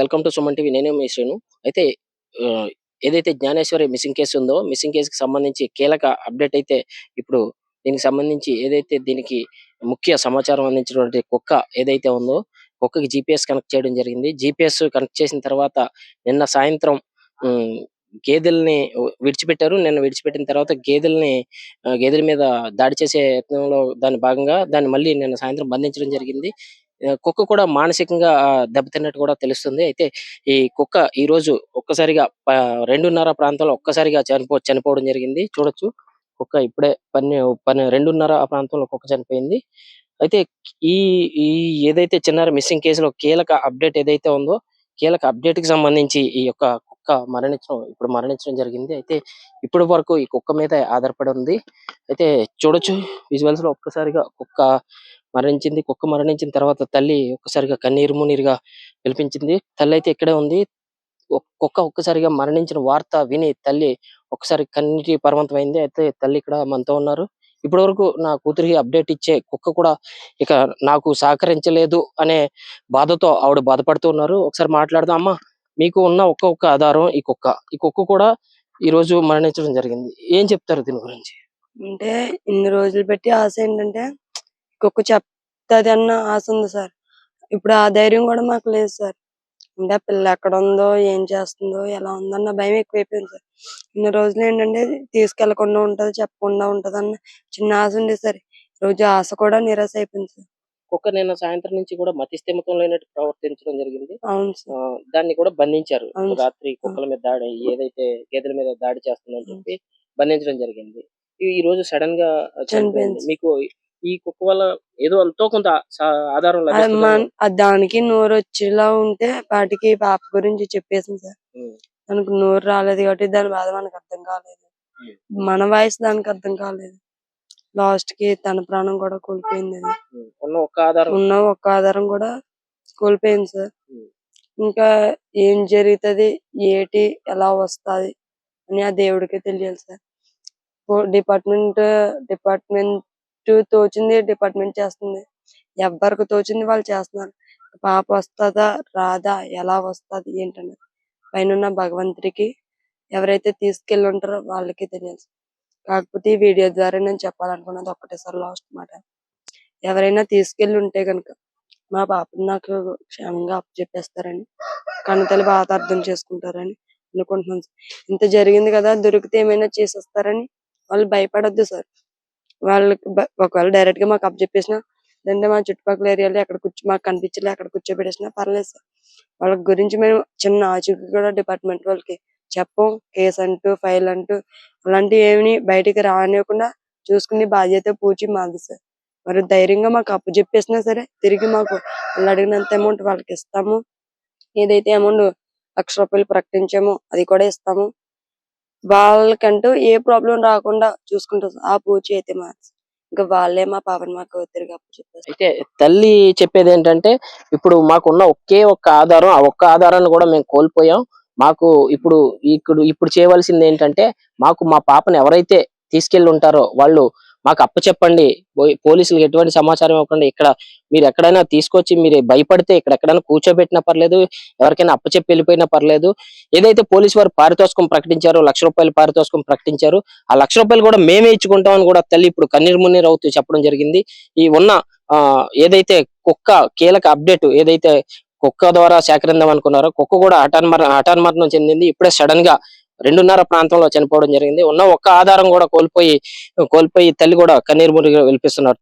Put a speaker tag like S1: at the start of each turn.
S1: Welcome to Suman TV. నేనే మీ శ్రీను. అయితే ఆహ్, ఏదైతే జ్ఞానేశ్వరి మిస్సింగ్ కేసు ఉందో, మిస్సింగ్ కేసుకి సంబంధించి కీలక అప్డేట్ అయితే ఇప్పుడు దీనికి సంబంధించి ఏదైతే దీనికి ముఖ్య సమాచారం అందించినటువంటి కుక్క ఏదైతే ఉందో, కుక్కకి జీపీఎస్ కనెక్ట్ చేయడం జరిగింది. జీపీఎస్ కనెక్ట్ చేసిన తర్వాత నిన్న సాయంత్రం హ్మ్, గేదెల్ని విడిచిపెట్టారు. నిన్న విడిచిపెట్టిన తర్వాత గేదెల మీద దాడి చేసే యత్నంలో దాని భాగంగా దాన్ని మళ్ళీ నిన్న సాయంత్రం బంధించడం జరిగింది. కుక్క కూడా మానసికంగా దెబ్బతిన్నట్టు కూడా తెలుస్తుంది. అయితే ఈ కుక్క ఈరోజు ఒక్కసారిగా 2:30 ప్రాంతంలో ఒక్కసారిగా చనిపోవడం జరిగింది. చూడొచ్చు. కుక్క ఇప్పుడే 2:30 ఆ ప్రాంతంలో కుక్క చనిపోయింది. అయితే ఈ ఈ ఏదైతే చిన్నారి మిస్సింగ్ కేసులో కీలక అప్డేట్ ఏదైతే ఉందో, కీలక అప్డేట్‌కి సంబంధించి ఈ యొక్క కుక్క మరణించడం జరిగింది. అయితే ఇప్పటి వరకు ఈ కుక్క మీదే ఆధారపడి ఉంది. అయితే చూడొచ్చు విజువల్స్‌లో ఒక్కసారిగా కుక్క మరణించింది. కుక్క మరణించిన తర్వాత తల్లి ఒక్కసారిగా కన్నీరు మున్నీరుగా విలపించింది. తల్లయితే ఇక్కడే ఉంది. కుక్క ఒక్కసారిగా మరణించిన వార్త విని తల్లి ఒక్కసారి కన్నీటి పరవంతమైంది. అయితే తల్లి ఇక్కడ మనతో ఉన్నారు. ఇప్పటివరకు నా కూతురికి అప్డేట్ ఇచ్చే కుక్క కూడా ఇక నాకు సహకరించలేదు అనే బాధతో ఆవిడ బాధపడుతూ ఉన్నారు. ఒకసారి మాట్లాడదాం. అమ్మ, మీకు ఉన్న ఒక్క ఆధారం ఈ కుక్క. ఈ కుక్క కూడా ఈరోజు మరణించడం జరిగింది. ఏం చెప్తారు దీని గురించి?
S2: అంటే ఇన్ని రోజులు పెట్టి ఆశ ఏంటంటే కుక్క చెప్తాది అన్న ఆశ ఉంది సార్. ఇప్పుడు ఆ ధైర్యం కూడా మాకు లేదు సార్. అంటే ఆ పిల్ల ఎక్కడ ఉందో, ఏం చేస్తుందో, ఎలా ఉందన్న భయం ఎక్కువైపోయింది సార్. ఇన్ని రోజులు ఏంటంటే తీసుకెళ్లకుండా ఉంటది, చెప్పకుండా ఉంటదన్న చిన్న ఆశ ఉండేది సార్. రోజు ఆశ కూడా నిరాశ అయిపోయింది సార్.
S1: కుక్క నిన్న సాయంత్రం నుంచి కూడా మతిస్థిమితం లేనట్టు ప్రవర్తించడం జరిగింది.
S2: అవును సార్.
S1: దాన్ని కూడా బంధించారు.
S2: అవును సార్.
S1: రాత్రి కుక్కల మీద దాడి ఏదైతే గేదెల మీద దాడి చేస్తుందని చెప్పి బంధించడం జరిగింది. ఈ రోజు సడన్ గా చనిపోయింది. మీకు ఈ కుక్క వల్ల ఏదో ఎంతో కొంత ఆధారం లభిస్తుందా?
S2: దానికి నోరు వచ్చేలా ఉంటే వాటికి పాప గురించి చెప్పేసింది సార్. దానికి నోరు రాలేదు కాబట్టి దాని బాధ మనకు అర్థం కాలేదు. మన వయసు దానికి అర్థం కాలేదు. లాస్ట్ కి తన ప్రాణం కూడా కోల్పోయింది. అది ఉన్న ఒక్క ఆధారం కూడా కోల్పోయింది సార్. ఇంకా ఏం జరుగుతుంది, ఏటి ఎలా వస్తది అని ఆ దేవుడికే తెలియాలి సార్. డిపార్ట్మెంట్ తోచింది డిపార్ట్మెంట్ చేస్తుంది. ఎవరికి తోచింది వాళ్ళు చేస్తున్నారు. పాప వస్తదా రాదా, ఎలా వస్తది ఏంటన్నది పైన భగవంతుడికి, ఎవరైతే తీసుకెళ్ళి ఉంటారో వాళ్ళకి తెలియాలి. కాకపోతే ఈ వీడియో ద్వారా నేను చెప్పాలనుకున్నది ఒక్కటే సార్, లాస్ట్ మాట. ఎవరైనా తీసుకెళ్ళి ఉంటే గనుక మా పాపని నాకు క్షేమంగా అప్పచెప్పేస్తారని, కన్నతల్లి బాధ అర్థం చేసుకుంటారని అనుకుంటున్నాను సార్. ఇంత జరిగింది కదా, దొరికితే ఏమైనా చేసేస్తారని వాళ్ళు భయపడొద్దు సార్. వాళ్ళకి ఒకవేళ డైరెక్ట్ గా మాకు అప్పచెప్పేసినా, లేదంటే మా చుట్టుపక్కల ఏరియాలో ఎక్కడ మాకు కనిపించలే అక్కడ కూర్చోబెట్టేసినా పర్లేదు సార్. వాళ్ళ గురించి మేము చిన్న ఆచూకీ కూడా డిపార్ట్మెంట్ వాళ్ళకి చెప్పం. కేసు అంటూ, ఫైల్ అంటూ అలాంటివి ఏమి బయటికి రానివ్వకుండా చూసుకునే బాధ్యత పూచి మాది సార్. మరి ధైర్యంగా మాకు అప్పచెప్పేసినా సరే తిరిగి మాకు వాళ్ళు అడిగినంత అమౌంట్ వాళ్ళకి ఇస్తాము. ఏదైతే అమౌంట్ ₹1,00,000 ప్రకటించామో అది కూడా ఇస్తాము. వాళ్ళకంటూ ఏ ప్రాబ్లం రాకుండా చూసుకుంటాం సార్. ఆ పూచి అయితే మాది. ఇంకా వాళ్ళే మా పాపని మాకు తిరిగి అప్పచెప్పేస్తారు.
S1: అయితే తల్లి చెప్పేది ఏంటంటే, ఇప్పుడు మాకున్న ఒకే ఒక్క ఆధారం, ఆ ఒక్క ఆధారాన్ని కూడా మేము కోల్పోయాం. మాకు ఇప్పుడు చేయవలసింది ఏంటంటే, మాకు మా పాపని ఎవరైతే తీసుకెళ్లి ఉంటారో వాళ్ళు మాకు అప్పచెప్పండి. పోలీసులకు ఎటువంటి సమాచారం ఇవ్వకండి. ఇక్కడ మీరు ఎక్కడైనా తీసుకొచ్చి మీరు భయపడితే ఇక్కడ ఎక్కడైనా కూర్చోబెట్టినా పర్లేదు, ఎవరికైనా అప్పచెప్పి వెళ్ళిపోయినా పర్లేదు. ఏదైతే పోలీసు వారు పారితోషికం ప్రకటించారో, ₹1,00,000 పారితోషికం ప్రకటించారు. ఆ ₹1,00,000 కూడా మేమే ఇచ్చుకుంటాం అని కూడా తల్లి ఇప్పుడు కన్నీరు మున్నీరు అవుతూ చెప్పడం జరిగింది. ఈ ఉన్న ఏదైతే కుక్క కీలక అప్డేట్ ఏదైతే కుక్క ద్వారా సేకరిందాం అనుకున్నారో, కుక్క కూడా హఠాన్మరణం చెందింది. ఇప్పుడే సడన్ గా 2:30 ప్రాంతంలో చనిపోవడం జరిగింది. ఉన్న ఒక్క ఆధారం కూడా కోల్పోయి తల్లి కూడా కన్నీరు మున్నీరుగా విలపిస్తున్నారు.